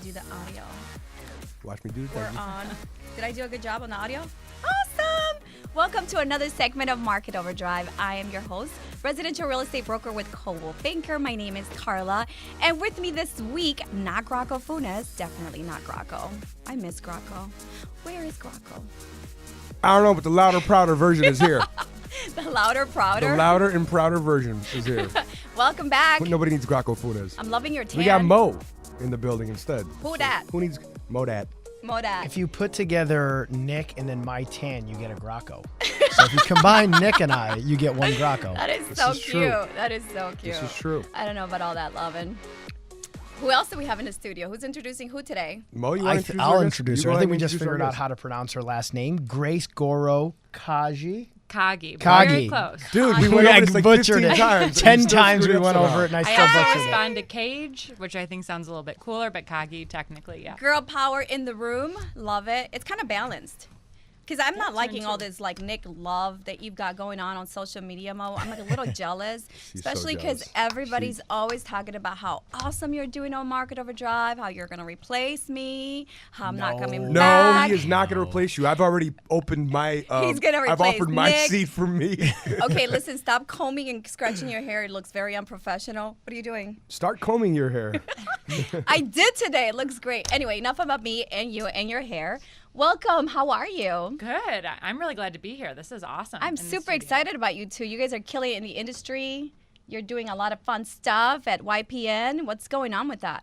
do the audio. Watch me do the We're thing. on. Did I do a good job on the audio? Awesome! Welcome to another segment of Market Overdrive. I am your host, residential real estate broker with Coldwell Banker. My name is Karla. And with me this week, not Graco Funes. Definitely not Graco. I miss Graco. Where is Graco? I don't know, but the louder, prouder version is here. The louder, prouder. The louder and prouder version is here. Welcome back. Nobody needs Graco Funes. I'm loving your tan. We got Mo in the building instead. Who dat? Who needs Mo dat? Modat. If you put together Nick and then my tan, you get a Graco. So if you combine Nick and I, you get one Graco. That is This so is cute. true. That is so cute. This is true. I don't know about all that loving. Who else do we have in the studio? Who's introducing who today? Mo, you want to introduce I'll our introduce guest? her. You I go think ahead we and just introduce our figured out guest. how to pronounce her last name. Grace Goro Kaage. Kaage. Kaage. Very close. Dude, we went over this like butchered 15 it. times. 10 You still times we screwed up went somehow. over it, and I I still also butchered it. respond to Kaage, which I think sounds a little bit cooler, but Kaage technically, yeah. Girl power in the room. Love it. It's kind of balanced. Because I'm not two liking and all two. this like Nick love that you've got going on social media, Mo. I'm like a little jealous, She's so especially because jealous. everybody's always talking about how awesome you're doing on Market Overdrive, how you're going to replace me, how I'm not coming No, back. he is not going to replace you. I've already opened my. He's gonna I've replace offered my Nick. seat for me. Okay, listen, stop combing and scratching your hair. It looks very unprofessional. What are you doing? Start combing your hair. I did today. It looks great. Anyway, enough about me and you and your hair. Welcome. How are you? Good. I'm really glad to be here. This is awesome. I'm in the super studio. excited about you two. You guys are killing it in the industry. You're doing a lot of fun stuff at YPN. What's going on with that?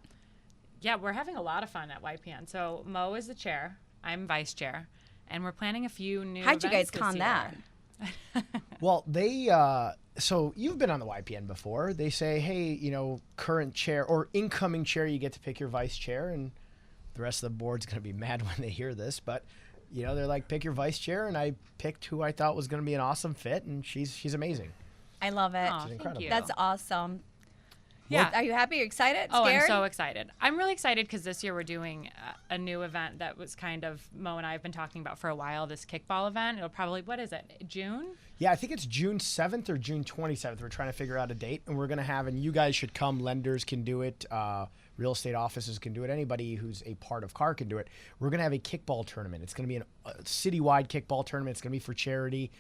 Yeah, we're having a lot of fun at YPN. So Mo is the chair. I'm vice chair. And we're planning a few new How'd you guys events this con that? year. Well, they, so you've been on the YPN before. They say, hey, you know, current chair or incoming chair, you get to pick your vice chair. And the rest of the board's going to be mad when they hear this. But, you know, they're like, pick your vice chair. And I picked who I thought was going to be an awesome fit. And she's amazing. I love it. Aw, thank incredible. you. That's awesome. Yeah. Are you happy? Are you excited? Oh, Scared? I'm so excited. I'm really excited because this year we're doing a new event that was kind of Mo and I have been talking about for a while, this kickball event. It'll probably, what is it, June? Yeah, I think it's June 7th or June 27th. We're trying to figure out a date. And we're going to have, and you guys should come. Lenders can do it. Real estate offices can do it. Anybody who's a part of CAR can do it. We're going to have a kickball tournament. It's going to be a citywide kickball tournament. It's going to be for charity.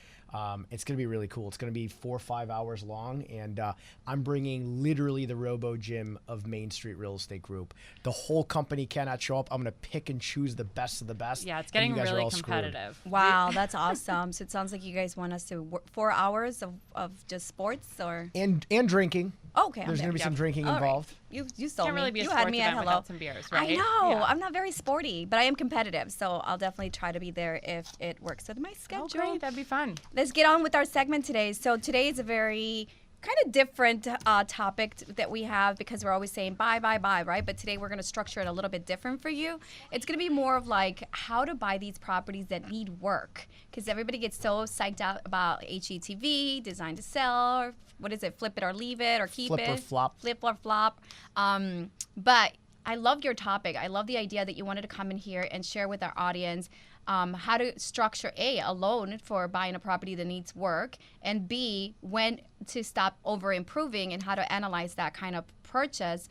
It's going to be really cool. It's going to be 4 or 5 hours long. And I'm bringing literally the Robo Gym of Main Street Real Estate Group. The whole company cannot show up. I'm going to pick and choose the best of the best. Yeah, it's and getting you guys are really all screwed. competitive. Wow, that's awesome. So it sounds like you guys want us to work 4 hours of just sports or? And drinking. Oh, okay. There's I'm going to be there. some drinking All right. involved. You sold Can't me. really be a you sports had me at event hello. without some beers, I right? know. Yeah. I'm not very sporty, but I am competitive, so I'll definitely try to be there if it works with my schedule. Oh, great. That'd be fun. Let's get on with our segment today. So today is a very kind of different topic that we have because we're always saying buy, right? But today we're going to structure it a little bit different for you. It's going to be more of like how to buy these properties that need work because everybody gets so psyched out about HETV, design to sell, or what is it, flip it or leave it or keep Flip it. or flop. Flip or flop. But I love your topic. I love the idea that you wanted to come in here and share with our audience how to structure a loan for buying a property that needs work, and B, when to stop over improving and how to analyze that kind of purchase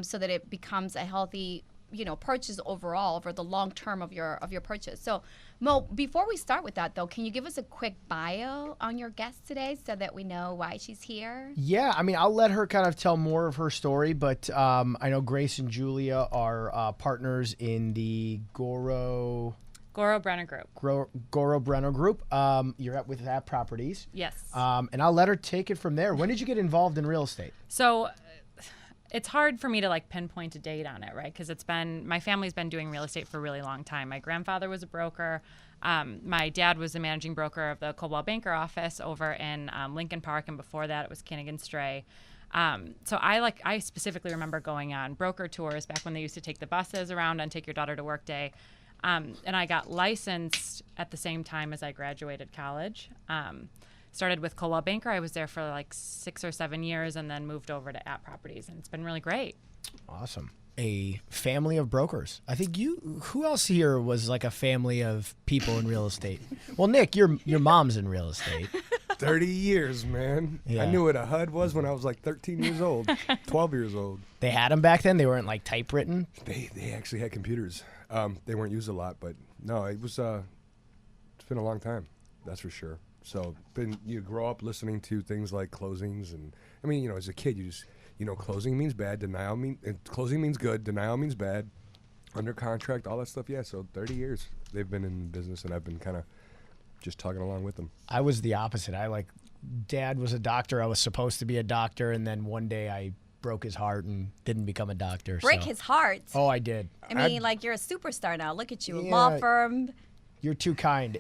so that it becomes a healthy purchase overall for the long term of your purchase. So Mo, before we start with that though, can you give us a quick bio on your guest today so that we know why she's here? Yeah, I mean, I'll let her kind of tell more of her story, but I know Grace and Julia are partners in the Goro Brenner Group. Brenner Group. You're at with that properties. Yes. And I'll let her take it from there. When did you get involved in real estate? So it's hard for me to like pinpoint a date on it, right? Because my family's been doing real estate for a really long time. My grandfather was a broker. My dad was the managing broker of the Coldwell Banker office over in Lincoln Park, and before that it was Kinnigan Stray. So I specifically remember going on broker tours back when they used to take the buses around on Take Your Daughter to Work Day. And I got licensed at the same time as I graduated college. Started with Coldwell Banker. I was there for like 6 or 7 years and then moved over to App Properties, and it's been really great. Awesome. A family of brokers. I think who else here was like a family of people in real estate? Well, Nick, your mom's in real estate. 30 years, man. Yeah. I knew what a HUD was when I was like 13 years old, 12 years old. They had them back then. They weren't like typewritten. They actually had computers. They weren't used a lot, but no, it was. It's been a long time, that's for sure. So, you grow up listening to things like closings, and I mean, as a kid, closing means bad, closing means good, denial means bad, under contract, all that stuff. Yeah, so 30 years they've been in business, and I've been kind of just tugging along with them. I was the opposite. Dad was a doctor. I was supposed to be a doctor, and then one day I broke his heart and didn't become a doctor. Break his heart. Oh, I did. I mean, you're a superstar now. Look at you, Yeah. law firm. You're too kind.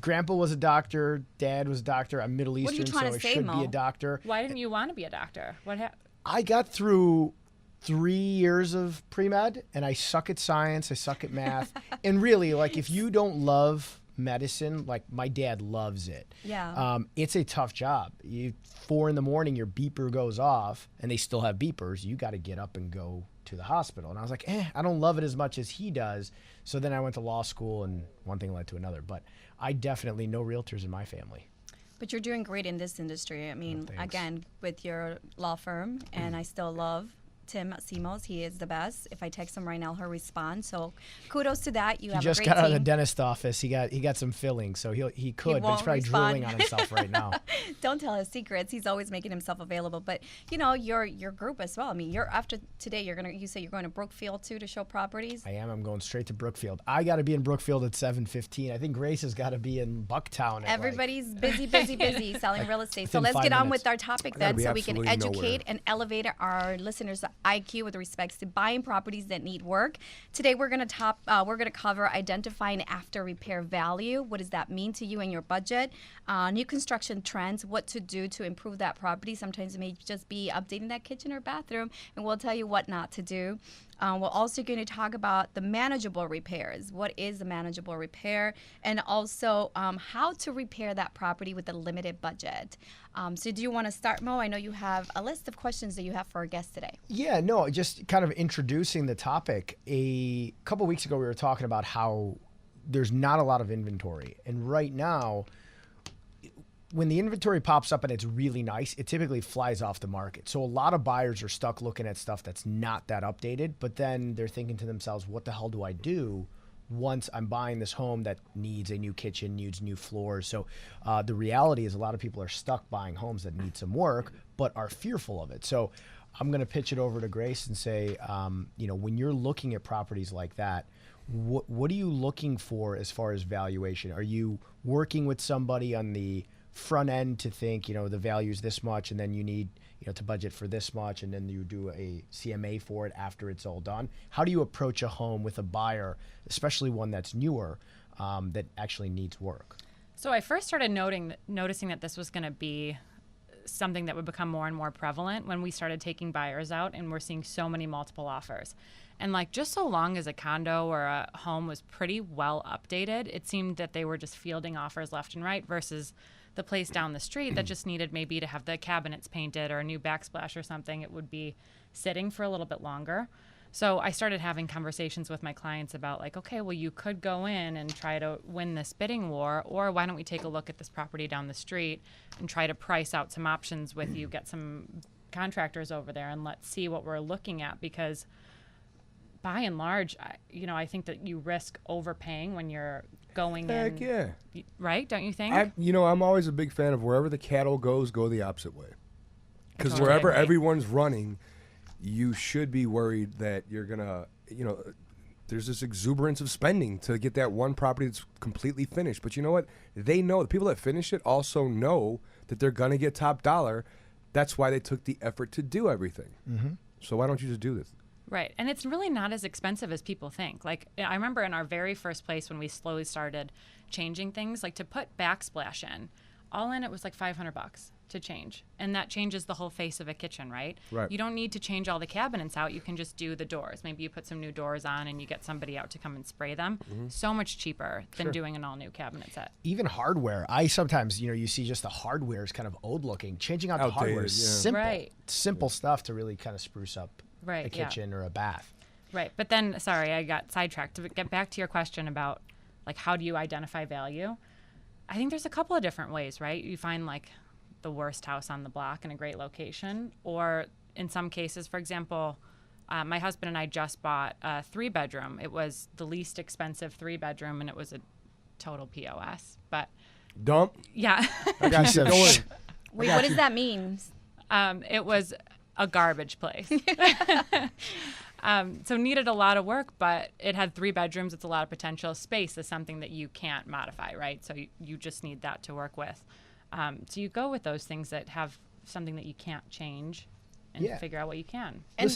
Grandpa was a doctor. Dad was a doctor. I'm Middle What are you Eastern, trying so to I say, should Mo? be a doctor. Why didn't you want to be a doctor? What happened? I got through 3 years of pre-med, and I suck at science. I suck at math. And really, if you don't love medicine, my dad loves it. Yeah. It's a tough job. 4 a.m, your beeper goes off, and they still have beepers. You got to get up and go to the hospital. And I was like, I don't love it as much as he does. So then I went to law school, and one thing led to another. But I definitely no realtors in my family. But you're doing great in this industry. I mean, thanks. again, with your law firm, and I still love Tim Simos. He is the best. If I text him right now, he'll respond. So kudos to that. You He have just a great got out of the team. dentist office. He got some fillings, so he could, but won't he's probably respond. drooling on himself right now. Don't tell his secrets. He's always making himself available. But your group as well. I mean, after today, you say you're going to Brookfield too to show properties. I am. I'm going straight to Brookfield. I got to be in Brookfield at 7:15. I think Grace has got to be in Bucktown. At Everybody's busy selling real estate. So within let's 5 get on minutes. with our topic I gotta then, be so we can absolutely educate nowhere. and elevate our listeners' IQ with respect to buying properties that need work. Today we're going to cover identifying after repair value. What does that mean to you and your budget? New construction trends, what to do to improve that property. Sometimes it may just be updating that kitchen or bathroom, and we'll tell you what not to do. We're also going to talk about the manageable repairs. What is a manageable repair? And also how to repair that property with a limited budget. So do you want to start, Mo? I know you have a list of questions that you have for our guest today. Yeah, no, just kind of introducing the topic. A couple weeks ago, we were talking about how there's not a lot of inventory. And right now, when the inventory pops up and it's really nice, it typically flies off the market. So a lot of buyers are stuck looking at stuff that's not that updated, but then they're thinking to themselves, what the hell do I do once I'm buying this home that needs a new kitchen, needs new floors? So the reality is a lot of people are stuck buying homes that need some work, but are fearful of it. So I'm going to pitch it over to Grace and say, when you're looking at properties like that, what are you looking for as far as valuation? Are you working with somebody on the front end to think, the value is this much, and then you need, to budget for this much, and then you do a CMA for it after it's all done? How do you approach a home with a buyer, especially one that's newer, that actually needs work? So I first started noticing that this was going to be something that would become more and more prevalent when we started taking buyers out, and we're seeing so many multiple offers. And just so long as a condo or a home was pretty well updated, it seemed that they were just fielding offers left and right versus the place down the street that just needed maybe to have the cabinets painted or a new backsplash or something. It would be sitting for a little bit longer. So I started having conversations with my clients about okay, well, you could go in and try to win this bidding war, or why don't we take a look at this property down the street and try to price out some options with you, get some contractors over there, and let's see what we're looking at. Because by and large, I think that you risk overpaying when you're going Heck in. yeah. Right? Don't you think? I'm always a big fan of wherever the cattle goes, go the opposite way. Because Totally wherever agree. everyone's running, you should be worried that you're going to, there's this exuberance of spending to get that one property that's completely finished. But you know what? They know, the people that finish it also know that they're going to get top dollar. That's why they took the effort to do everything. Mm-hmm. So why don't you just do this? Right. And it's really not as expensive as people think. I remember in our very first place when we slowly started changing things, to put backsplash in, all in it was $500 to change. And that changes the whole face of a kitchen, right? Right. You don't need to change all the cabinets out. You can just do the doors. Maybe you put some new doors on and you get somebody out to come and spray them. Mm-hmm. So much cheaper than doing an all new cabinet set. Even hardware. I sometimes, you see just the hardware is kind of old looking. Changing out the hardware is yeah. simple. Right. Simple stuff to really kind of spruce up Right, a yeah. kitchen or a bath. Right. But then, sorry, I got sidetracked. To get back to your question about, how do you identify value? I think there's a couple of different ways, right? You find like the worst house on the block in a great location, or in some cases, for example, my husband and I just bought a 3-bedroom. It was the least expensive 3-bedroom, and it was a total POS. But Dump. yeah, I got you. Wait, what does that mean? it was a garbage place. So needed a lot of work, but it had 3 bedrooms. It's a lot of potential. Space is something that you can't modify, right? So you just need that to work with. So you go with those things that have something that you can't change and figure out what you can. And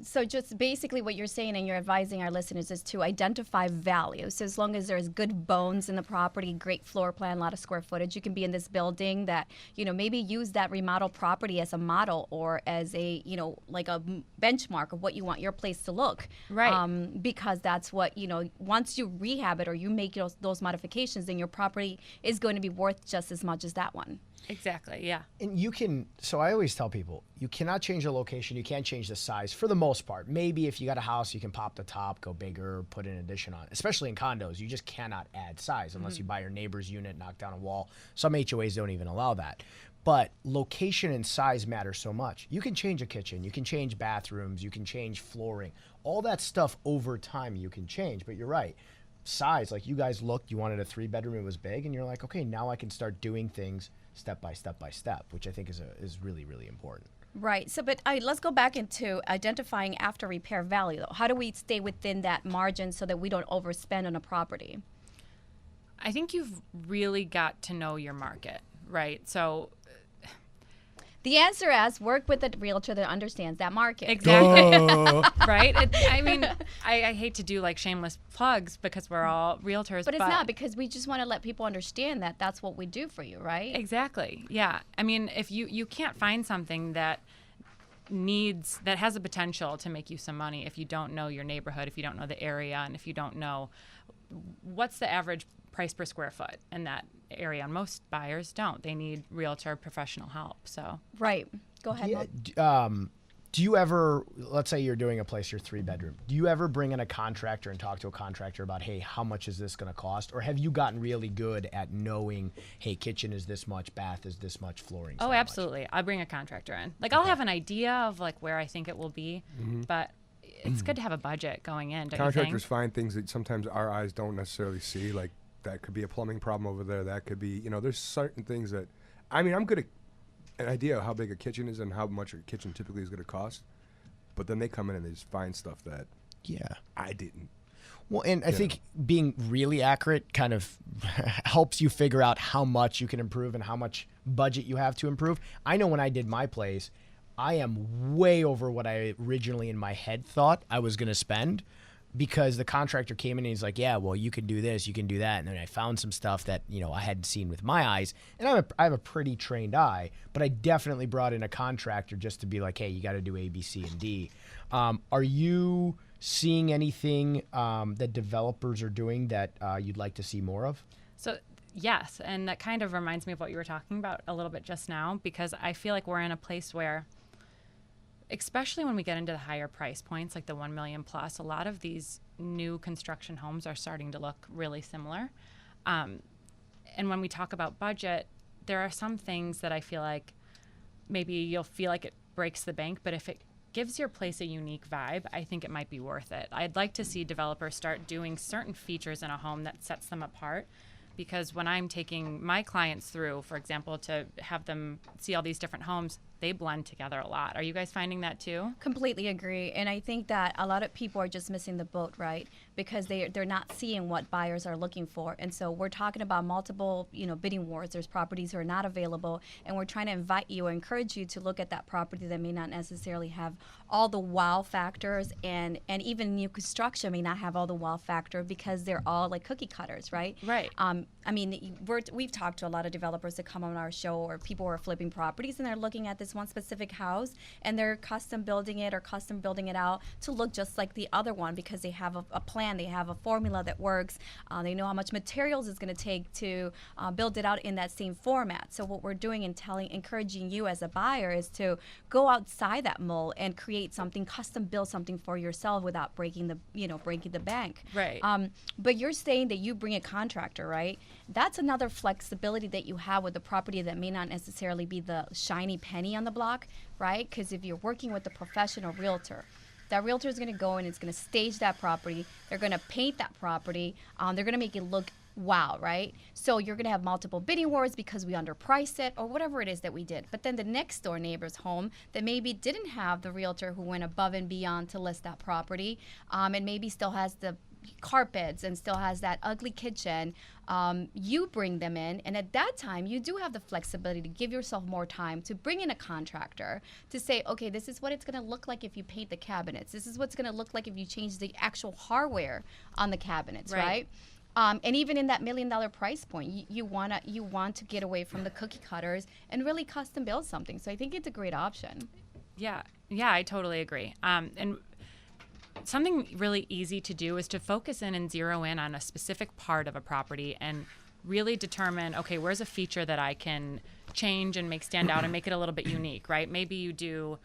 so just basically what you're saying and you're advising our listeners is to identify value. So as long as there's good bones in the property, great floor plan, a lot of square footage, you can be in this building that, maybe use that remodel property as a model or as a, like a benchmark of what you want your place to look. Right. Because that's what, once you rehab it or you make those modifications, then your property is going to be worth just as much as that one. Exactly, yeah. And so I always tell people, you cannot change the location, you can't change the size for the most part. Maybe if you got a house, you can pop the top, go bigger, put an addition on. Especially in condos, you just cannot add size unless you buy your neighbor's unit, knock down a wall. Some HOAs don't even allow that. But location and size matter so much. You can change a kitchen, you can change bathrooms, you can change flooring. All that stuff over time you can change, but you're right. Size, like you guys looked, you wanted a 3-bedroom, it was big, and you're like, okay, now I can start doing things step by step by step, which I think is really, really important. Right. So, but let's go back into identifying after repair value, though. How do we stay within that margin so that we don't overspend on a property? I think you've really got to know your market, right? So the answer is work with a realtor that understands that market. exactly, right? I hate to do like shameless plugs because we're all realtors, But it's not, because we just want to let people understand that that's what we do for you, right? Exactly. Yeah. I mean, if you can't find something that has a potential to make you some money if you don't know your neighborhood, if you don't know the area, and if you don't know what's the average price per square foot in that area. And most buyers don't. They need realtor professional help. So Right. Go ahead. Do you ever, let's say you're doing a place, your 3-bedroom, do you ever bring in a contractor and talk to a contractor about, hey, how much is this going to cost? Or have you gotten really good at knowing, hey, kitchen is this much, bath is this much, flooring? Oh, absolutely. I'll bring a contractor in. Like I'll have an idea of like where I think it will be, but it's good to have a budget going in. Don't Contractors you think? find things that sometimes our eyes don't necessarily see, like that could be a plumbing problem over there. That could be, there's certain things that, I'm good at an idea of how big a kitchen is and how much a kitchen typically is going to cost. But then they come in and they just find stuff that I didn't. Well, and I think being really accurate kind of helps you figure out how much you can improve and how much budget you have to improve. I know when I did my place, I am way over what I originally in my head thought I was going to spend, because the contractor came in and he's like, yeah, well, you can do this, you can do that. And then I found some stuff that, I hadn't seen with my eyes. And I have a pretty trained eye, but I definitely brought in a contractor just to be like, hey, you got to do A, B, C, and D. Are you seeing anything that developers are doing that you'd like to see more of? So yes, and that kind of reminds me of what you were talking about a little bit just now, because I feel like we're in a place where, especially when we get into the higher price points, like the 1 million plus, a lot of these new construction homes are starting to look really similar. And when we talk about budget, there are some things that I feel like maybe you'll feel like it breaks the bank, but if it gives your place a unique vibe, I think it might be worth it. I'd like to see developers start doing certain features in a home that sets them apart. Because when I'm taking my clients through, for example, to have them see all these different homes, they blend together a lot. Are you guys finding that too? Completely agree. And I think that a lot of people are just missing the boat, right? Because they're not seeing what buyers are looking for. And so we're talking about multiple, bidding wars. There's properties that are not available. And we're trying to invite you or encourage you to look at that property that may not necessarily have all the wow factors. And even new construction may not have all the wow factor because they're all like cookie cutters, right? Right. We've talked to a lot of developers that come on our show or people who are flipping properties and they're looking at this this one specific house, and they're custom building it or custom building it out to look just like the other one because they have a plan, they have a formula that works, they know how much materials it's going to take to build it out in that same format. So what we're doing and encouraging you as a buyer is to go outside that mold and create something, custom build something for yourself without breaking the bank. Right. But you're saying that you bring a contractor, right? That's another flexibility that you have with the property that may not necessarily be the shiny penny on the block, right? Because if you're working with a professional realtor, that realtor is going to go and it's going to stage that property. They're going to paint that property. They're going to make it look wow, right? So you're going to have multiple bidding wars because we underpriced it or whatever it is that we did. But then the next door neighbor's home that maybe didn't have the realtor who went above and beyond to list that property, and maybe still has the carpets and still has that ugly kitchen, you bring them in, and at that time you do have the flexibility to give yourself more time to bring in a contractor to say, okay, this is what it's going to look like if you paint the cabinets, this is what's going to look like if you change the actual hardware on the cabinets, right? And even in that $1 million price point, you want to get away from the cookie cutters and really custom build something. So I think it's a great option. Yeah, I totally agree. And something really easy to do is to focus in and zero in on a specific part of a property and really determine, okay, where's a feature that I can change and make stand out and make it a little bit unique, right? Maybe you do,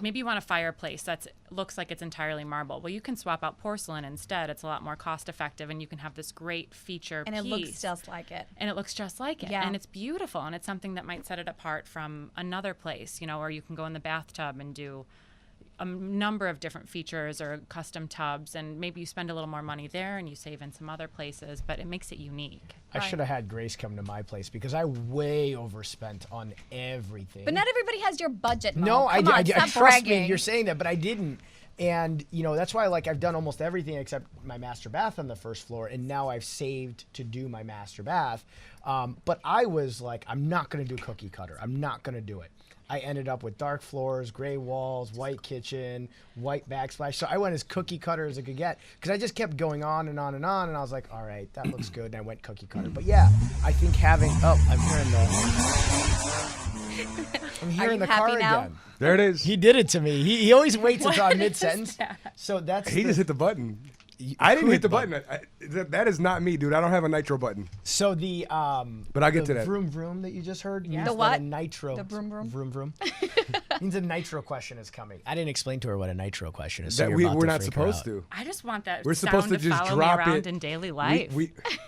maybe you want a fireplace that looks like it's entirely marble. Well, you can swap out porcelain instead. It's a lot more cost effective, and you can have this great feature and piece. it looks just like it. And it looks just like it. Yeah. And it's beautiful, and it's something that might set it apart from another place, or you can go in the bathtub and do a number of different features or custom tubs, and maybe you spend a little more money there and you save in some other places, but it makes it unique. I should have had Grace come to my place because I way overspent on everything. But not everybody has your budget, Mo. No, Come on, stop trust me, bragging. you're saying that, but I didn't. And, that's why, I've done almost everything except my master bath on the first floor, and now I've saved to do my master bath. But I was like, I'm not going to do cookie cutter. I'm not going to do it. I ended up with dark floors, gray walls, white kitchen, white backsplash. So I went as cookie cutter as I could get because I just kept going on and on and on. And I was like, all right, that looks good. And I went cookie cutter. But yeah, I think having, I'm hearing the car now? again. There it is. He did it to me. He always waits until I'm mid-sentence. So that's He just hit the button. I didn't hit the button. That is not me, dude. I don't have a nitro button. So the But I'll get to that. Vroom vroom that you just heard. Yeah. means The what? that a nitro. The vroom vroom? Vroom vroom. Means a nitro question is coming. I didn't explain to her what a nitro question is. That So you're we're about to not freak her supposed out. to. I just want that We're sound supposed to just follow drop me around it. in daily life.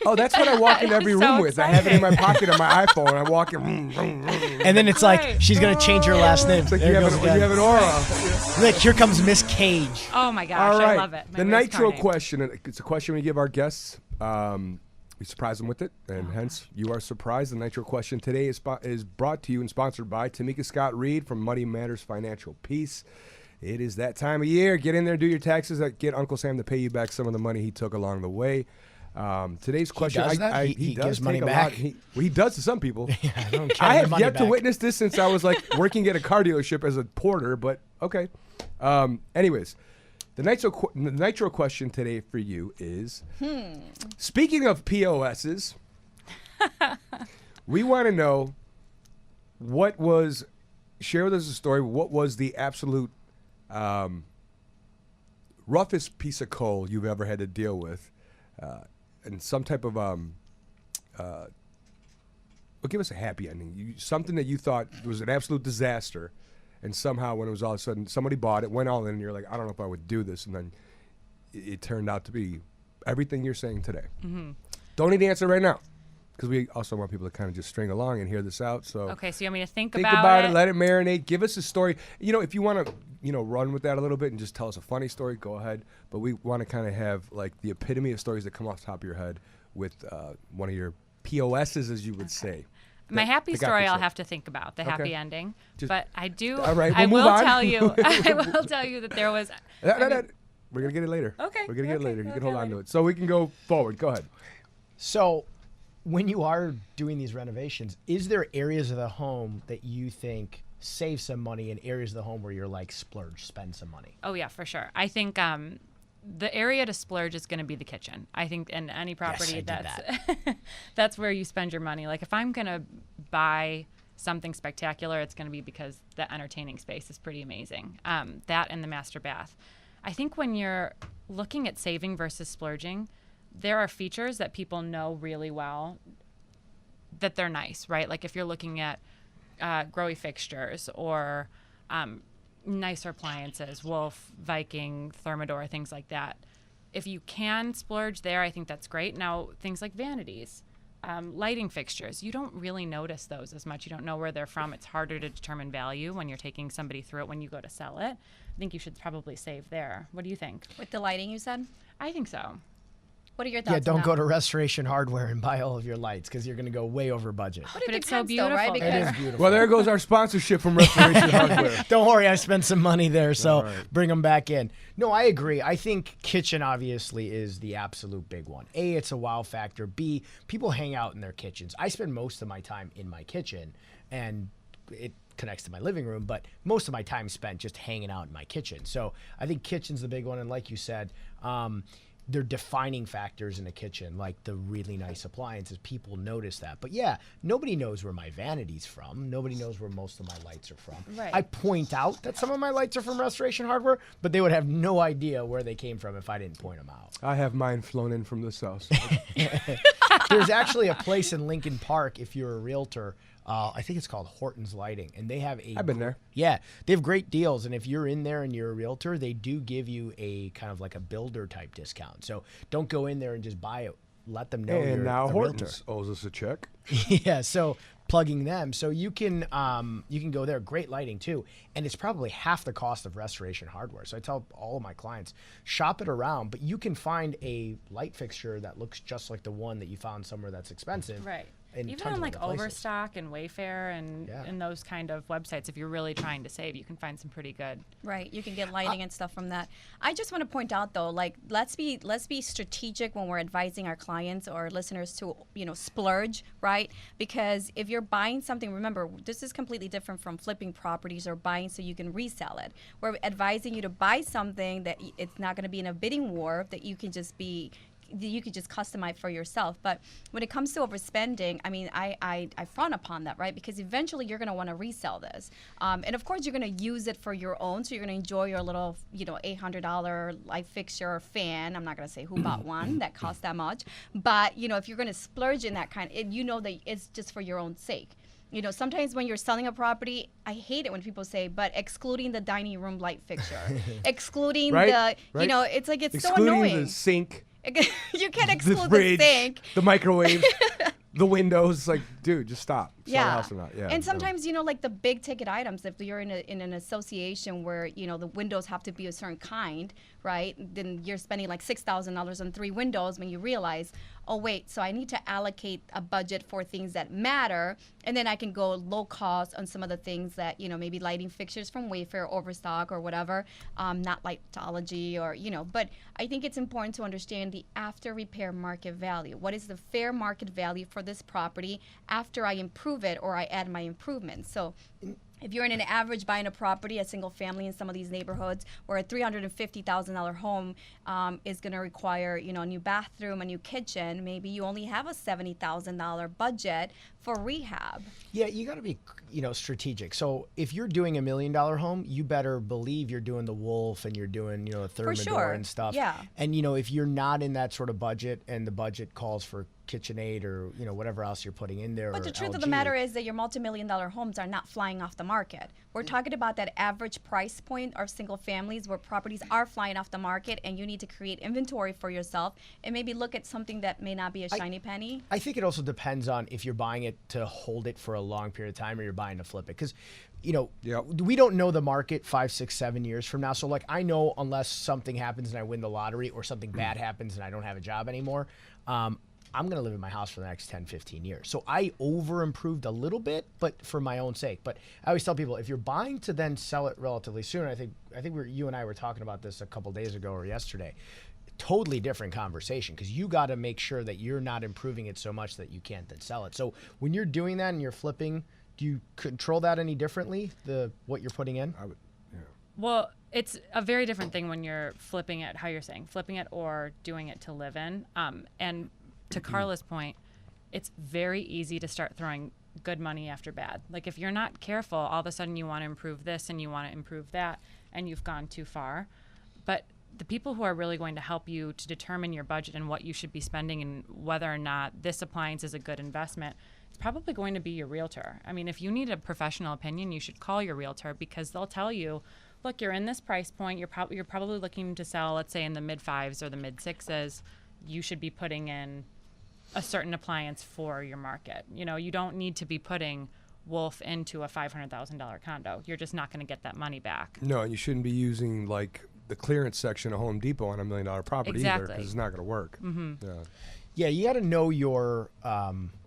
That's what I walk in every I'm room so with. I have it in my pocket on my iPhone. I'm walking. And then it's like Right. she's gonna change her last name. It's like There you it have, goes you again. have an aura. Look, here comes Miss Kaage. Oh my gosh, All right. I love it. My The race nitro car name. question. It's a question we give our guests. We surprise them with it, and hence you are surprised. The nitro question today is brought to you and sponsored by Tamika Scott Reed from Money Matters Financial Peace. It is that time of year. Get in there, do your taxes. Get Uncle Sam to pay you back some of the money he took along the way. Today's question. does that? He does gives money take a back? lot. He does to some people. I don't I have money yet to back. witness this since I was working at a car dealership as a porter, but okay. Anyways, the nitro question today for you is, speaking of POSs, we want to know share with us a story, what was the absolute roughest piece of coal you've ever had to deal with, and some type of well, give us a happy ending. Something that you thought was an absolute disaster, and somehow when it was all of a sudden somebody bought it, went all in, and you're like, I don't know if I would do this, and then it turned out to be everything you're saying today. Mm-hmm. Don't need to answer right now, because we also want people to kind of just string along and hear this out. So Okay, so you want me to think think about about it? it, let it marinate, give us a story. If you want to, run with that a little bit and just tell us a funny story, go ahead. But we want to kind of have the epitome of stories that come off the top of your head with one of your POSs, as you would say. My happy I got story this I'll one. have to think about, the happy ending. But I do, All right, I we'll move will on. tell you, I will tell you that there was, We're going to get it later. Okay, We're going to get it okay, later. You we'll can get hold it on to later. it. So we can go forward. Go ahead. So, when you are doing these renovations, is there areas of the home that you think save some money and areas of the home where you're like splurge, spend some money? oh yeah, for sure. I think the area to splurge is going to be the kitchen. I think in any property I did that's where you spend your money. Like if I'm going to buy something spectacular, it's going to be because the entertaining space is pretty amazing. That and the master bath. I think when you're looking at saving versus splurging, there are features that people know really well that they're nice, right? Like if you're looking at growy fixtures or nicer appliances, Wolf, Viking, Thermador, things like that. If you can splurge there, I think that's great. Now, things like vanities, lighting fixtures, you don't really notice those as much. You don't know where they're from. It's harder to determine value when you're taking somebody through it when you go to sell it. I think you should probably save there. What do you think? With the lighting, you said? I think so. What are your thoughts? Yeah, don't on go that? to Restoration Hardware and buy all of your lights because you're going to go way over budget. But It's so depends, beautiful. though, right? It It Because is beautiful. Well, there goes our sponsorship from Restoration Hardware. Don't worry, I spent some money there, so All right. bring them back in. No, I agree. I think kitchen obviously is the absolute big one. A, it's a wow factor. B, people hang out in their kitchens. I spend most of my time in my kitchen, and it connects to my living room, but most of my time spent just hanging out in my kitchen. So I think kitchen's the big one, and like you said, they're defining factors in a kitchen, like the really nice appliances. People notice that. But yeah, nobody knows where my vanity's from. Nobody knows where most of my lights are from. Right. I point out that some of my lights are from Restoration Hardware, but they would have no idea where they came from if I didn't point them out. I have mine flown in from the south side. There's actually a place in Lincoln Park, if you're a realtor, I think it's called Horton's Lighting, and they have I've been there. Yeah, they have great deals, and if you're in there and you're a realtor, they do give you a kind of like a builder type discount. So don't go in there and just buy it. Let them know you're And now a realtor. Hortons owes us a check. Yeah, so plugging them, so you can go there. Great lighting too, and it's probably half the cost of Restoration Hardware. So I tell all of my clients, shop it around, but you can find a light fixture that looks just like the one that you found somewhere that's expensive. Right. in Even tons on of like other places. Overstock and Wayfair and Yeah. those kind of websites, if you're really trying to save, you can find some pretty good. right, you can get lighting and stuff from that. I just want to point out though, like let's be strategic when we're advising our clients or listeners to splurge, right? Because if you're buying something, remember this is completely different from flipping properties or buying so you can resell it. We're advising you to buy something that it's not going to be in a bidding war, that you can just customize for yourself. But when it comes to overspending, I mean, I frown upon that, right? Because eventually you're going to want to resell this. And of course, you're going to use it for your own. So you're going to enjoy your little, $800 light fixture or fan. I'm not going to say who bought one that cost that much. But, if you're going to splurge in that kind, that it's just for your own sake. Sometimes when you're selling a property, I hate it when people say, but excluding the dining room light fixture, excluding Right, the, right. it's like, it's Excluding so annoying. the sink, You can't the exclude the fridge, sink. the microwave, the windows. Like, dude, just stop. Sell the Yeah. house or not. Yeah. And sometimes, like the big ticket items, if you're in an association where, the windows have to be a certain kind, right? Then you're spending like $6,000 on 3 windows when you realize, oh, wait, so I need to allocate a budget for things that matter. And then I can go low cost on some of the things that, maybe lighting fixtures from Wayfair, Overstock, or whatever, not Lightology or, but I think it's important to understand the after repair market value. What is the fair market value for this property after I improve it or I add my improvements? So if you're in an average buying a property, a single family in some of these neighborhoods, where a $350,000 home is going to require, a new bathroom, a new kitchen, maybe you only have a $70,000 budget for rehab. Yeah, you got to be, strategic. So if you're doing $1 million home, you better believe you're doing the Wolf and you're doing, a Thermador sure. and stuff. Yeah. And if you're not in that sort of budget and the budget calls for KitchenAid or whatever else you're putting in there. But or the truth of LG, the matter is that your multi-million-dollar homes are not flying off the market. We're talking about that average price point of single families where properties are flying off the market, and you need to create inventory for yourself and maybe look at something that may not be a shiny penny. I think it also depends on if you're buying it to hold it for a long period of time or you're buying to flip it. Because, we don't know the market 5, 6, 7 years from now. So, like, I know unless something happens and I win the lottery or something bad happens and I don't have a job anymore, I'm going to live in my house for the next 10, 15 years. So I over-improved a little bit, but for my own sake. But I always tell people, if you're buying to then sell it relatively soon, I think you and I were talking about this a couple days ago or yesterday, totally different conversation, because you got to make sure that you're not improving it so much that you can't then sell it. So when you're doing that and you're flipping, do you control that any differently, what you're putting in? I would, yeah. Well, it's a very different thing when you're flipping it, how you're saying, flipping it or doing it to live in. And to Karla's point, it's very easy to start throwing good money after bad. Like if you're not careful, all of a sudden you want to improve this and you want to improve that, and you've gone too far. But the people who are really going to help you to determine your budget and what you should be spending and whether or not this appliance is a good investment, it's probably going to be your realtor. I mean, if you need a professional opinion, you should call your realtor, because they'll tell you, look, you're in this price point. You're probably looking to sell, let's say, in the mid 5s or the mid 6s. You should be putting in a certain appliance for your market. You know, you don't need to be putting Wolf into a $500,000 condo. You're just not going to get that money back. No, and you shouldn't be using like the clearance section of Home Depot on $1 million property either, because it's not going to work. Yeah, you got to know your,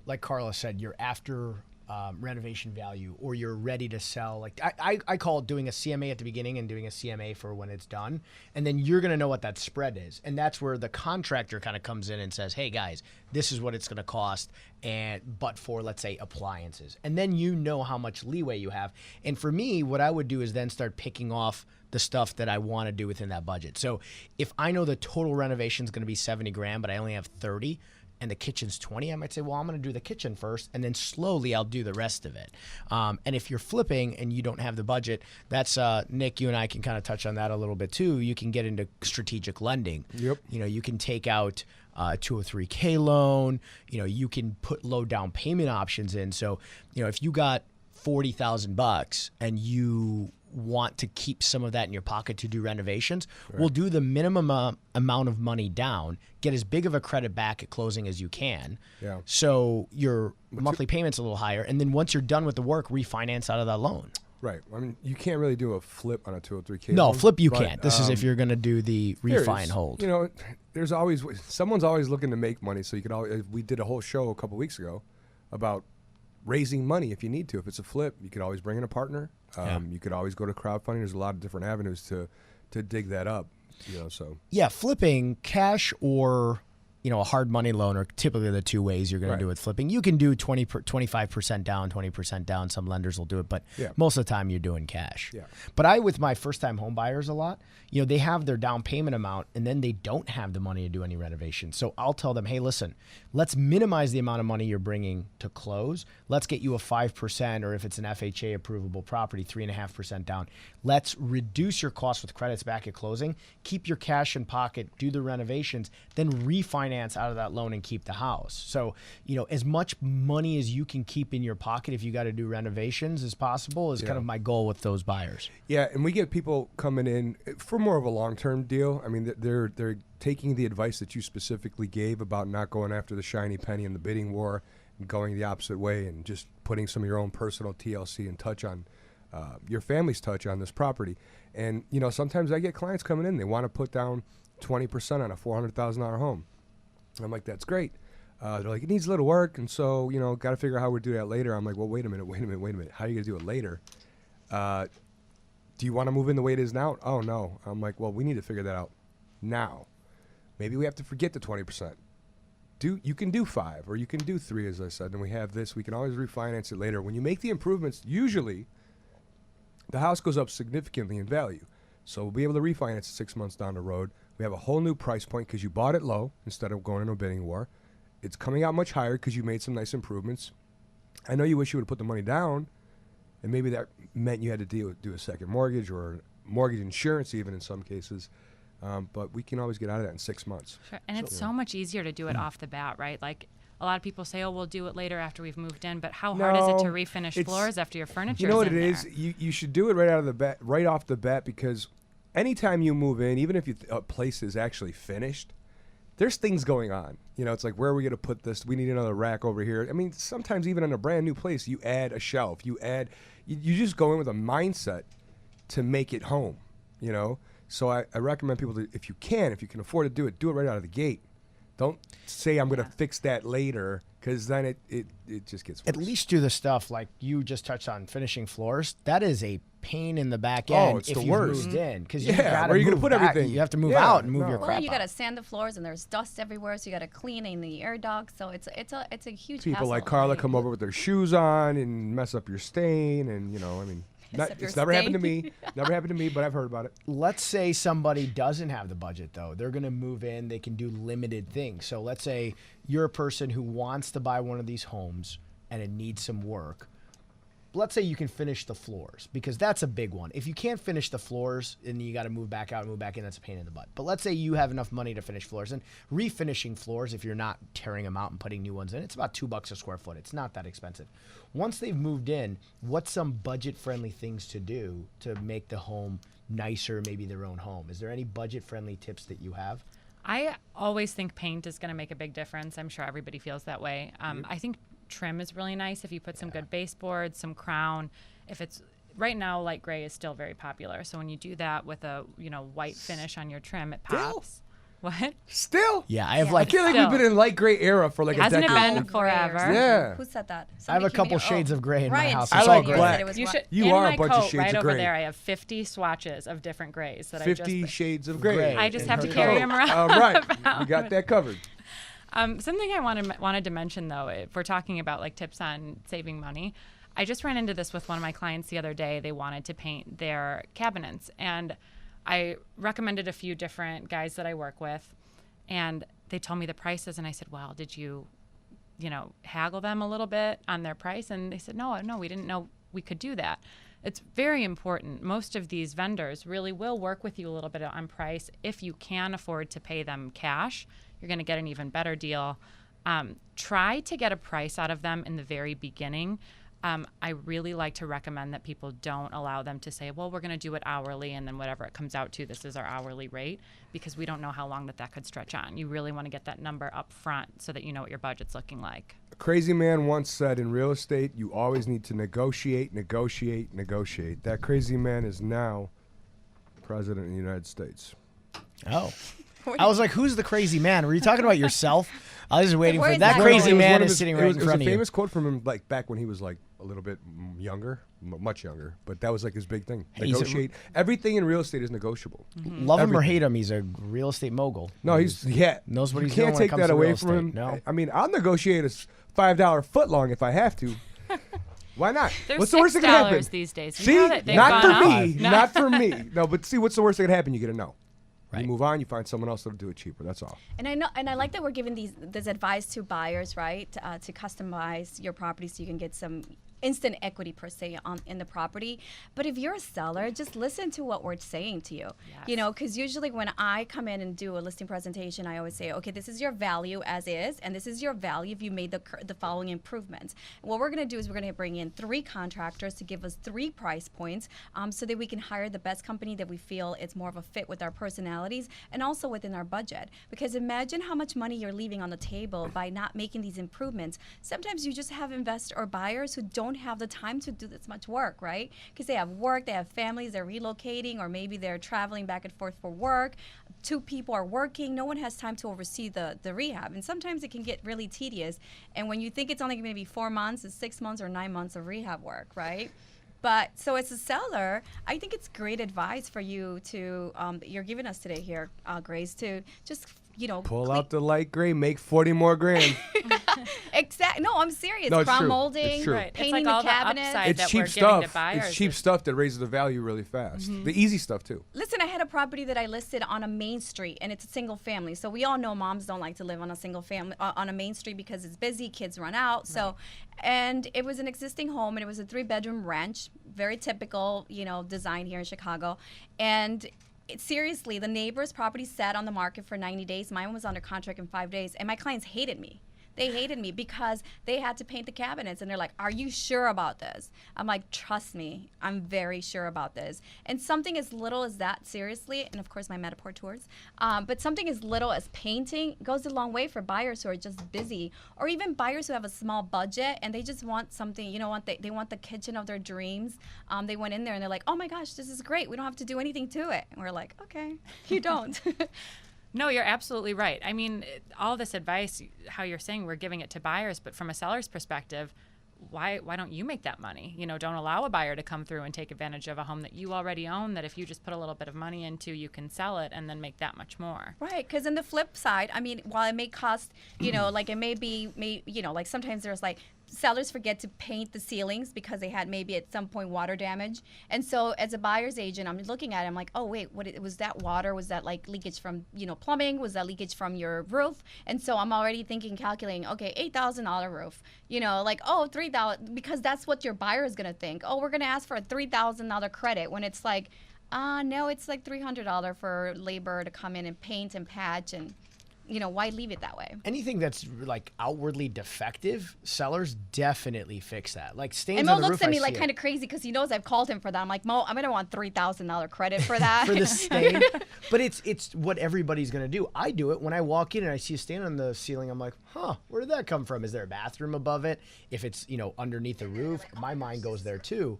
like Karla said, your after renovation value, or you're ready to sell. Like I call it doing a CMA at the beginning and doing a CMA for when it's done. And then you're going to know what that spread is. And that's where the contractor kind of comes in and says, hey guys, this is what it's going to cost, but for, let's say, appliances. And then you know how much leeway you have. And for me, what I would do is then start picking off the stuff that I want to do within that budget. So if I know the total renovation is going to be 70 grand, but I only have 30, and the kitchen's 20, I might say, well, I'm going to do the kitchen first, and then slowly I'll do the rest of it. And if you're flipping and you don't have the budget, that's, Nick, you and I can kind of touch on that a little bit too. You can get into strategic lending. Yep. You know, you can take out a 203K loan. You know, you can put low down payment options in. So, you know, if you got $40,000 and you want to keep some of that in your pocket to do renovations, we'll do the minimum amount of money down, get as big of a credit back at closing as you can. Yeah. So your monthly payment's a little higher. And then once you're done with the work, refinance out of that loan. Right. I mean, you can't really do a flip on a 203K. No, loan, flip you but, can't. This is if you're going to do the refi and hold. You know, there's always, someone's always looking to make money. So you could always, we did a whole show a couple weeks ago about raising money if you need to. If it's a flip, you could always bring in a partner. You could always go to crowdfunding. There's a lot of different avenues to dig that up. You know, so yeah, flipping, cash or, you know, a hard money loan are typically the two ways you're going to do it. Flipping, you can do 25% down, 20% down. Some lenders will do it, but most of the time you're doing cash. Yeah. But I, with my first-time home buyers a lot, you know, they have their down payment amount and then they don't have the money to do any renovations. So I'll tell them, hey, listen, let's minimize the amount of money you're bringing to close. Let's get you a 5%, or if it's an FHA approvable property, 3.5% down. Let's reduce your costs with credits back at closing. Keep your cash in pocket, do the renovations, then refinance out of that loan and keep the house. So, you know, as much money as you can keep in your pocket if you got to do renovations as possible is kind of my goal with those buyers. Yeah, and we get people coming in for more of a long-term deal. I mean, they're taking the advice that you specifically gave about not going after the shiny penny in the bidding war and going the opposite way and just putting some of your own personal TLC and touch on your family's touch on this property. And, you know, sometimes I get clients coming in, they want to put down 20% on a $400,000 home. And I'm like, that's great. They're like, it needs a little work, and so, you know, got to figure out how we do that later. I'm like, well, wait a minute. How are you going to do it later? Do you want to move in the way it is now? Oh, no. I'm like, well, we need to figure that out now. Maybe we have to forget the 20%. You can do 5 or you can do 3, as I said, and we have this. We can always refinance it later. When you make the improvements, usually the house goes up significantly in value. So we'll be able to refinance it 6 months down the road. We have a whole new price point because you bought it low instead of going into a bidding war. It's coming out much higher because you made some nice improvements. I know you wish you would have put the money down, and maybe that meant you had to do a second mortgage or mortgage insurance even in some cases. But we can always get out of that in 6 months. Sure. And it's so much easier to do it off the bat, right? Like a lot of people say, oh, we'll do it later after we've moved in. But how hard is it to refinish floors after your furniture? You know what in it is? You should do it right off the bat, because anytime you move in, even if a place is actually finished, there's things going on. You know, it's like, where are we going to put this? We need another rack over here. I mean, sometimes even in a brand new place, you add a shelf. You just go in with a mindset to make it home, you know? So I recommend people to, if you can afford to do it right out of the gate. Don't say I'm going to fix that later, because then it just gets worse. At least do the stuff like you just touched on, finishing floors. That is a pain in the back end it's if the you worst. moved in, because Yeah, where are you gonna put everything? You have to move out and move your Well, crap you out. got to sand the floors, and there's dust everywhere, so you got to clean in the air duct. So it's a huge People hassle. like Karla come over with their shoes on and mess up your stain, and you know, I mean, it's never happened to me. Never happened to me, but I've heard about it. Let's say somebody doesn't have the budget, though. They're going to move in. They can do limited things. So let's say you're a person who wants to buy one of these homes, and it needs some work, let's say you can finish the floors, because that's a big one. If you can't finish the floors and you got to move back out and move back in, that's a pain in the butt. But let's say you have enough money to finish floors, and refinishing floors, if you're not tearing them out and putting new ones in, it's about $2 a square foot. It's not that expensive. Once they've moved in, what's some budget-friendly things to do to make the home nicer, maybe their own home? Is there any budget-friendly tips that you have? I always think paint is going to make a big difference. I'm sure everybody feels that way. I think trim is really nice if you put some good baseboards, some crown. If it's right now, light gray is still very popular. So when you do that with a white finish on your trim, it pops. What? Still? Yeah, I have I feel like we've been in light gray era for like a Hasn't decade. it been forever? Yeah. Who said that? I have a Somebody couple came in- shades of gray in my Ryan house. said It's I all like it. gray. black. It was You Ri- should. You in are a my bunch of coat shades right of over gray. there. I have 50 swatches of different grays that 50 shades of gray. Gray. I just in have to her carry coat. them around. All right. You got that covered. Something I wanted to mention, though, if we're talking about like tips on saving money, I just ran into this with one of my clients the other day. They wanted to paint their cabinets, and I recommended a few different guys that I work with, and they told me the prices, and I said, well, did you haggle them a little bit on their price? And they said, no, we didn't know we could do that. It's very important. Most of these vendors really will work with you a little bit on price. If you can afford to pay them cash, you're going to get an even better deal. Try to get a price out of them in the very beginning. I really like to recommend that people don't allow them to say, well, we're going to do it hourly, and then whatever it comes out to, this is our hourly rate, because we don't know how long that could stretch on. You really want to get that number up front so that you know what your budget's looking like. A crazy man once said, in real estate, you always need to negotiate, negotiate, negotiate. That crazy man is now president of the United States. Oh. I was like, who's the crazy man? Were you talking about yourself? I was waiting Where for is that that crazy going? man is sitting right in It was front a of you. famous quote from him, like back when he was like a little bit younger, much younger. But that was like his big thing. He's a- Negotiate. Everything in real estate is negotiable. Love him or Everything. hate him, he's a real estate mogul. No, he's knows what you he's doing can't when it take comes that to away real from estate. him. No. I mean, I'll negotiate a $5 foot long if I have to. Why not? They're What's the worst that can happen? $6 these days. You See, know that they've not gone for up. me. Not for me. No, but see, what's the worst that can happen? You get a no. Right. You move on. You find someone else that'll do it cheaper. That's all. And I know, and I like that we're giving this advice to buyers, right? To customize your property so you can get some instant equity per se in the property. But if you're a seller, just listen to what we're saying to you. Yes. Because usually when I come in and do a listing presentation, I always say, okay, this is your value as is, and this is your value if you made the following improvements. And what we're going to do is we're going to bring in 3 contractors to give us 3 price points, so that we can hire the best company that we feel is more of a fit with our personalities and also within our budget. Because imagine how much money you're leaving on the table by not making these improvements. Sometimes you just have investors or buyers who don't have the time to do this much work, right? Because they have work, they have families, they're relocating, or maybe they're traveling back and forth for work. 2 people are working. No one has time to oversee the rehab. And sometimes it can get really tedious. And when you think it's only going to be 4 months, it's 6 months or 9 months of rehab work, right? But so as a seller, I think it's great advice for you to, you're giving us today here, Grace, to just, Pull out the light gray, make 40 more grand. Exactly. No, I'm serious. No, it's Crown true. molding, It's true. Right. It's painting like all the the cabinets. upside It's that cheap we're giving to stuff. buyers. It's cheap stuff that raises the value really fast. The easy stuff too. Listen, I had a property that I listed on a main street, and it's a single family. So we all know moms don't like to live on a single family on a main street because it's busy, kids run out. So, and it was an existing home, and it was a 3-bedroom ranch, very typical, design here in Chicago, and. Seriously, the neighbor's property sat on the market for 90 days. Mine was under contract in 5 days, and my clients hated me. They hated me because they had to paint the cabinets, and they're like, are you sure about this? I'm like, trust me, I'm very sure about this. And something as little as that, seriously, and of course my Metaport tours, but something as little as painting goes a long way for buyers who are just busy, or even buyers who have a small budget and they just want something, they want the kitchen of their dreams. They went in there and they're like, oh my gosh, this is great. We don't have to do anything to it. And we're like, okay, you don't. No, you're absolutely right. I mean, all this advice, how you're saying we're giving it to buyers, but from a seller's perspective, why don't you make that money? Don't allow a buyer to come through and take advantage of a home that you already own, that if you just put a little bit of money into, you can sell it and then make that much more. Right, because in the flip side, I mean, while it may cost, like it may be, like sometimes there's like sellers forget to paint the ceilings because they had maybe at some point water damage. And so as a buyer's agent, I'm looking at it, I'm like, oh wait, was that water? Was that like leakage from, plumbing? Was that leakage from your roof? And so I'm already calculating, okay, $8,000 roof, like, oh, $3,000, because that's what your buyer is going to think. Oh, we're going to ask for a $3,000 credit, when it's like, no, it's like $300 for labor to come in and paint and patch, and why leave it that way? Anything that's like outwardly defective, sellers definitely fix that. Like stains and Mo on the looks roof, at me I like see kind it. of crazy because he knows I've called him for that. I'm like, Mo, I'm gonna want $3,000 credit for that. For the stain. But it's what everybody's gonna do. I do it when I walk in and I see a stain on the ceiling. I'm like, where did that come from? Is there a bathroom above it? If it's underneath the roof, my mind goes there too.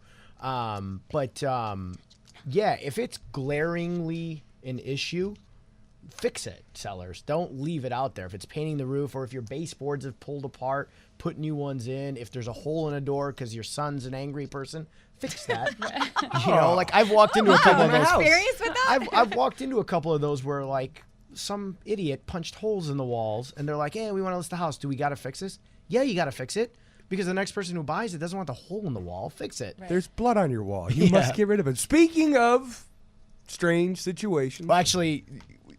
Yeah, if it's glaringly an issue, fix it, sellers. Don't leave it out there. If it's painting the roof, or if your baseboards have pulled apart, put new ones in. If there's a hole in a door because your son's an angry person, fix that. Like I've walked into a couple of those. Experience with that? I've walked into a couple of those where like some idiot punched holes in the walls, and they're like, "Hey, we want to list the house. Do we got to fix this?" Yeah, you got to fix it. Because the next person who buys it doesn't want the hole in the wall. Fix it. Right. There's blood on your wall. You must get rid of it. Speaking of strange situations. Well, actually,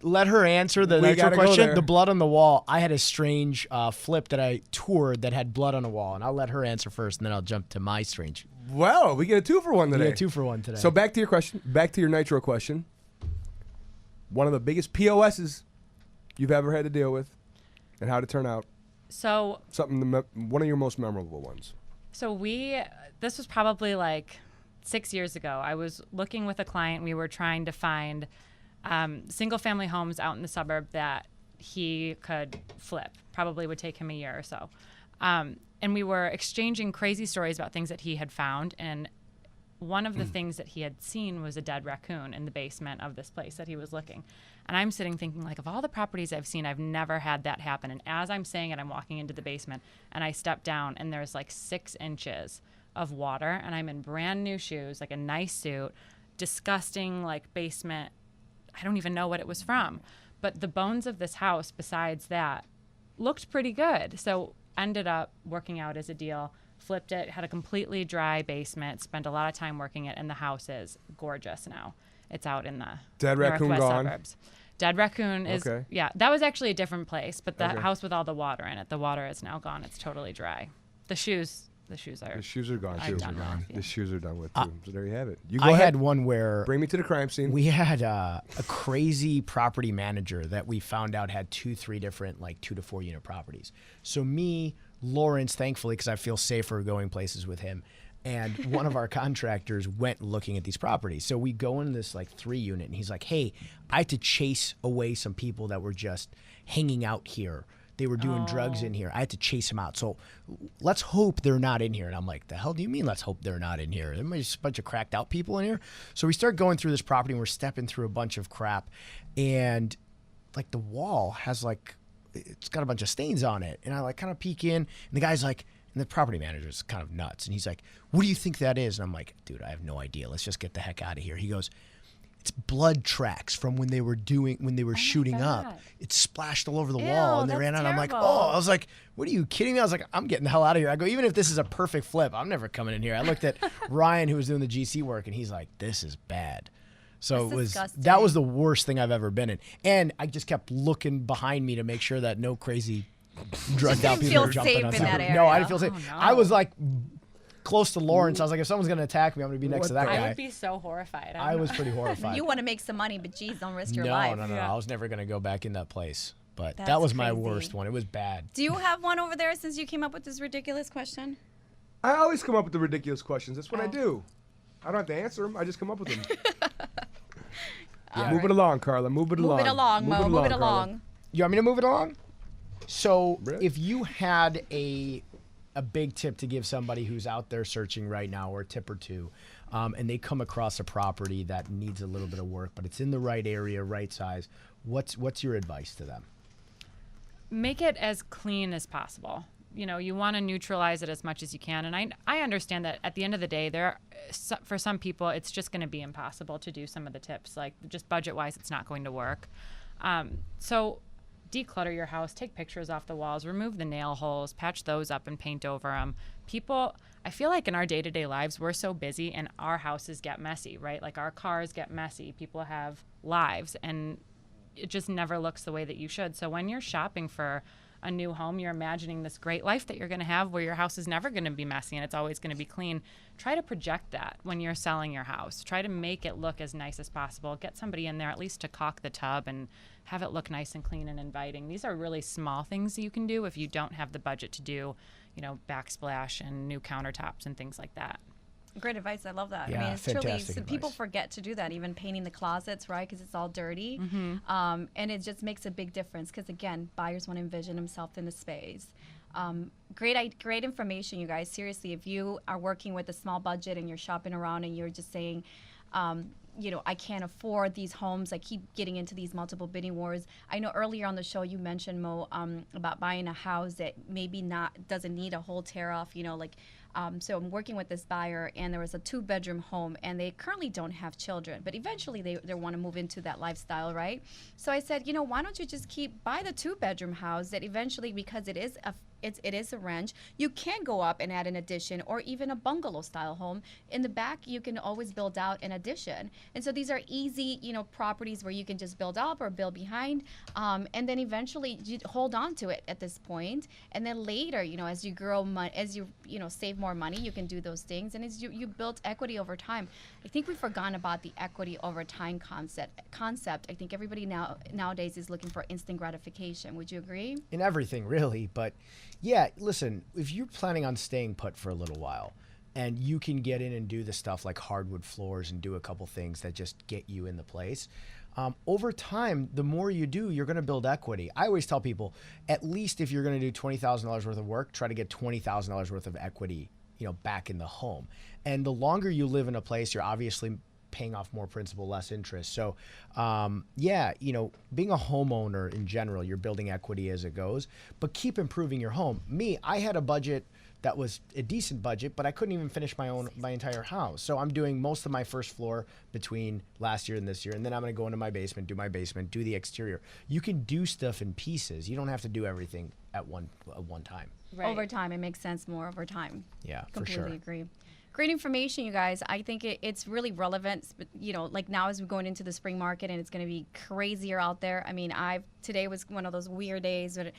let her answer the We next gotta go question. there. The blood on the wall. I had a strange flip that I toured that had blood on the wall, and I'll let her answer first, and then I'll jump to my strange. Well, we get a 2-for-1 today. We got 2-for-1 today. So back to your question. Back to your nitro question. One of the biggest POSs you've ever had to deal with, and how to turn out. So One of your most memorable ones. So this was probably like 6 years ago. I was looking with a client. We were trying to find single family homes out in the suburb that he could flip. Probably would take him a year or so. And we were exchanging crazy stories about things that he had found. And one of the things that he had seen was a dead raccoon in the basement of this place that he was looking. And I'm sitting thinking, like, of all the properties I've seen, I've never had that happen. And as I'm saying it, I'm walking into the basement, and I step down, and there's like 6 inches of water, and I'm in brand new shoes, like a nice suit, disgusting, like, basement. I don't even know what it was from. But the bones of this house, besides that, looked pretty good. So ended up working out as a deal, flipped it, had a completely dry basement, spent a lot of time working it, and the house is gorgeous now. It's out in the Dead raccoon northwest gone? suburbs. Dead raccoon is, Okay. yeah, that was actually a different place, but the Okay. house with all the water in it, the water is now gone. It's totally dry. The shoes are. The shoes are gone I'm too. done with, yeah. The shoes are done with too. So there you have it. You go I ahead. had one where Bring me to the crime scene. we had a crazy property manager that we found out had 2-3 different like 2 to 4 unit properties. So me, Lawrence, thankfully, because I feel safer going places with him, and one of our contractors went looking at these properties. So we go in this like 3 unit, and he's like, "Hey, I had to chase away some people that were just hanging out here. They were doing drugs in here. I had to chase them out. So let's hope they're not in here." And I'm like, "The hell do you mean let's hope they're not in here? There's just a bunch of cracked out people in here." So we start going through this property, and we're stepping through a bunch of crap. And like the wall has like, it's got a bunch of stains on it. And I like kind of peek in, and the guy's like, and the property manager's kind of nuts. And he's like, "What do you think that is?" And I'm like, "Dude, I have no idea. Let's just get the heck out of here." He goes, "It's blood tracks from when they were shooting up. God. It splashed all over the Ew, wall, and they that's ran out." I'm like, terrible. "Oh," I was like, "What are you kidding me?" I was like, "I'm getting the hell out of here." I go, "Even if this is a perfect flip, I'm never coming in here." I looked at Ryan, who was doing the GC work, and he's like, "This is bad." So That's disgusting. that was the worst thing I've ever been in. And I just kept looking behind me to make sure that no crazy drugged out didn't people were feel jumping safe on in top that of me. No, I area. didn't feel safe. Oh, no. I was like close to Lawrence. I was like, if someone's gonna attack me, I'm gonna be next to that I guy. would be so horrified. I was pretty horrified. You want to make some money, but geez, don't risk your no, life. no. Yeah. I was never gonna go back in that place. But that That's was my crazy. worst one. It was bad. Do you have one over there since you came up with this ridiculous question? I always come up with the ridiculous questions. That's what I Oh. do. I don't have to answer them. I just come up with them. All Move it along, Karla. Move it along. Move it along, Mo. Move it Karla. along. You want me to move it along? So Really? if you had a big tip to give somebody who's out there searching right now, or a tip or two, and they come across a property that needs a little bit of work, but it's in the right area, right size, what's your advice to them? Make it as clean as possible. You know, you want to neutralize it as much as you can. And I understand that at the end of the day, for some people, it's just going to be impossible to do some of the tips. Like, just budget-wise, it's not going to work. So declutter your house, take pictures off the walls, remove the nail holes, patch those up and paint over them. People, I feel like in our day-to-day lives, we're so busy and our houses get messy, right? Like our cars get messy. People have lives and it just never looks the way that you should. So when you're shopping for a new home, you're imagining this great life that you're going to have where your house is never going to be messy and it's always going to be clean. Try to project that when you're selling your house. Try to make it look as nice as possible. Get somebody in there at least to caulk the tub and have it look nice and clean and inviting. These are really small things that you can do if you don't have the budget to do, backsplash and new countertops and things like that. Great advice. I love that. Yeah, I mean, it's truly, fantastic so people advice. forget to do that, even painting the closets, right? Because it's all dirty. And it just makes a big difference because, again, buyers want to envision themselves in the space. Great information, you guys. Seriously, if you are working with a small budget and you're shopping around and you're just saying, I can't afford these homes. I keep getting into these multiple bidding wars. I know earlier on the show you mentioned, Mo, about buying a house that maybe doesn't need a whole tear off, so I'm working with this buyer, and there was a 2-bedroom home, and they currently don't have children, but eventually they want to move into that lifestyle, right? So I said, why don't you just buy the 2-bedroom house that eventually, because it is a ranch, you can go up and add an addition or even a bungalow style home. In the back, you can always build out an addition. And so these are easy, properties where you can just build up or build behind. And then eventually you hold on to it at this point. And then later, as you grow, as you save more money, you can do those things. And as you build equity over time. I think we've forgotten about the equity over time concept. I think everybody nowadays is looking for instant gratification. Would you agree? In everything, really. But yeah, listen, if you're planning on staying put for a little while and you can get in and do the stuff like hardwood floors and do a couple things that just get you in the place, over time, the more you do, you're going to build equity. I always tell people, at least if you're going to do $20,000 worth of work, try to get $20,000 worth of equity, back in the home. And the longer you live in a place, you're obviously paying off more principal, less interest. So, being a homeowner in general, you're building equity as it goes, but keep improving your home. I had a budget that was a decent budget, but I couldn't even finish my entire house. So I'm doing most of my first floor between last year and this year, and then I'm going to go into my basement, do the exterior. You can do stuff in pieces. You don't have to do everything at one time. Right. Over time, it makes sense more over time. Yeah, for Completely sure. agree. Great information, you guys. I think it's really relevant, like now as we're going into the spring market and it's going to be crazier out there. I mean, today was one of those weird days that,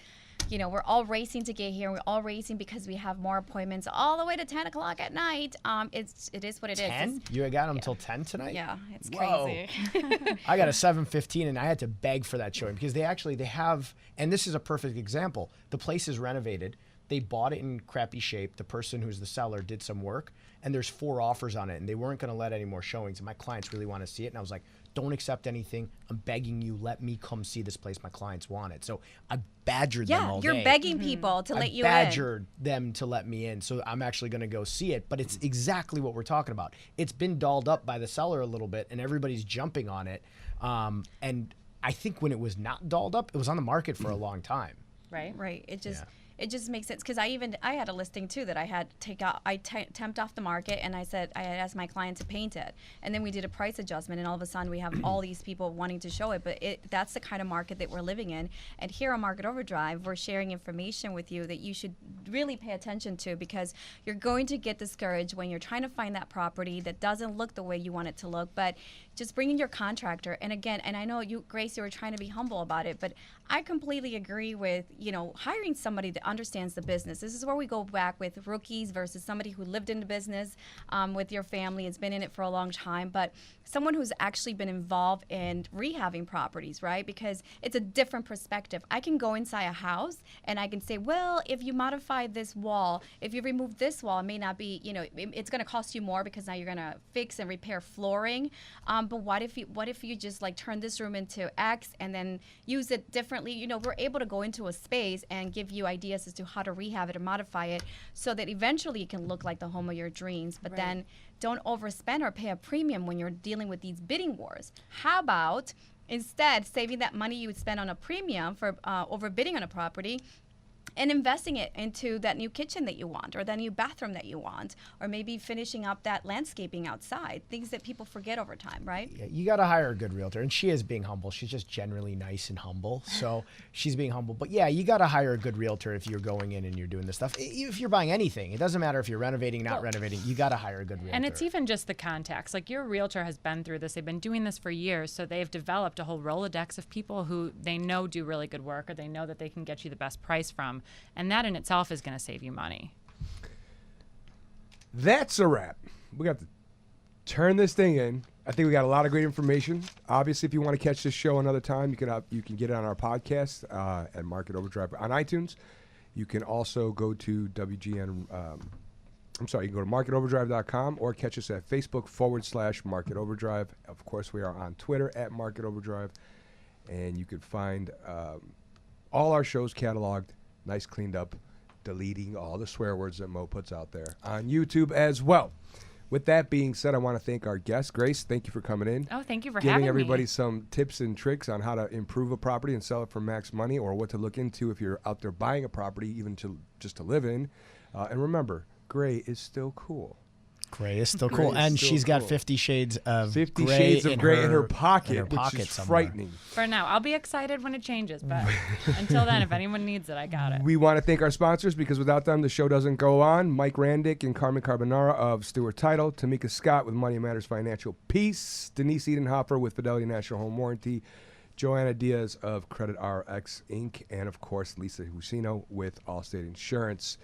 we're all racing to get here. We're all racing because we have more appointments all the way to 10 o'clock at night. It is what it is. 10? You got them till 10 tonight? Yeah, it's Whoa. crazy. I got a 7:15 and I had to beg for that showing because they have, and this is a perfect example. The place is renovated. They bought it in crappy shape. The person who's the seller did some work, and there's 4 offers on it, and they weren't going to let any more showings. And my clients really want to see it, and I was like, "Don't accept anything. I'm begging you. Let me come see this place. My clients want it." So I badgered them all day. Yeah, you're begging people to let you in. I badgered them to let me in, so I'm actually going to go see it. But it's exactly what we're talking about. It's been dolled up by the seller a little bit, and everybody's jumping on it. And I think when it was not dolled up, it was on the market for a long time. Right. It just makes sense because I had a listing too that I had temped off the market, and I had asked my client to paint it, and then we did a price adjustment, and all of a sudden we have all these people wanting to show it. But that's the kind of market that we're living in, and here on Market Overdrive, we're sharing information with you that you should really pay attention to because you're going to get discouraged when you're trying to find that property that doesn't look the way you want it to look. But just bring in your contractor, and again, and I know you, Grace, you were trying to be humble about it, but I completely agree with hiring somebody that understands the business. This is where we go back with rookies versus somebody who lived in the business with your family, has been in it for a long time, but someone who's actually been involved in rehabbing properties, right? Because it's a different perspective. I can go inside a house and I can say, well, if you modify this wall, if you remove this wall, it may not be, it's going to cost you more because now you're going to fix and repair flooring. But what if you just like turn this room into X and then use it differently? We're able to go into a space and give you ideas as to how to rehab it or modify it so that eventually it can look like the home of your dreams. But then don't overspend or pay a premium when you're dealing with these bidding wars. How about instead saving that money you would spend on a premium for overbidding on a property and investing it into that new kitchen that you want, or that new bathroom that you want, or maybe finishing up that landscaping outside, things that people forget over time, right? Yeah, you got to hire a good realtor, and she is being humble. She's just generally nice and humble, so she's being humble. But yeah, you got to hire a good realtor if you're going in and you're doing this stuff. If you're buying anything, it doesn't matter if you're renovating, not renovating. You got to hire a good realtor. And it's even just the contacts. Like, your realtor has been through this. They've been doing this for years, so they've developed a whole Rolodex of people who they know do really good work, or they know that they can get you the best price from, and that in itself is going to save you money. That's a wrap. We got to turn this thing in. I think we got a lot of great information. Obviously, if you want to catch this show another time, you can get it on our podcast at Market Overdrive on iTunes. You can also go to WGN. You can go to marketoverdrive.com or catch us at Facebook/Market Overdrive. Of course, we are on Twitter at Market Overdrive, and you can find all our shows cataloged, nice cleaned up, deleting all the swear words that Mo puts out there on YouTube as well. With that being said, I want to thank our guest, Grace. Thank you for coming in. Oh, thank you for having me. Giving everybody some tips and tricks on how to improve a property and sell it for max money, or what to look into if you're out there buying a property, even just to live in. And remember, gray is still cool. Gray is still cool, and she's got 50 shades of 50 gray shades of gray in her pocket, which is somewhere. frightening. For now, I'll be excited when it changes, but until then, if anyone needs it, I got it. We want to thank our sponsors, because without them, the show doesn't go on. Mike Randick and Carmen Carbonara of Stewart Title, Tamika Scott with Money Matters Financial Peace, Denise Edenhofer with Fidelity National Home Warranty, Joanna Diaz of Credit RX Inc., and of course, Lisa Husino with Allstate Insurance.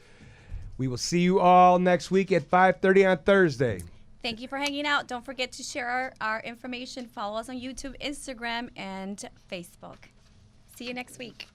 We will see you all next week at 5:30 on Thursday. Thank you for hanging out. Don't forget to share our information. Follow us on YouTube, Instagram, and Facebook. See you next week.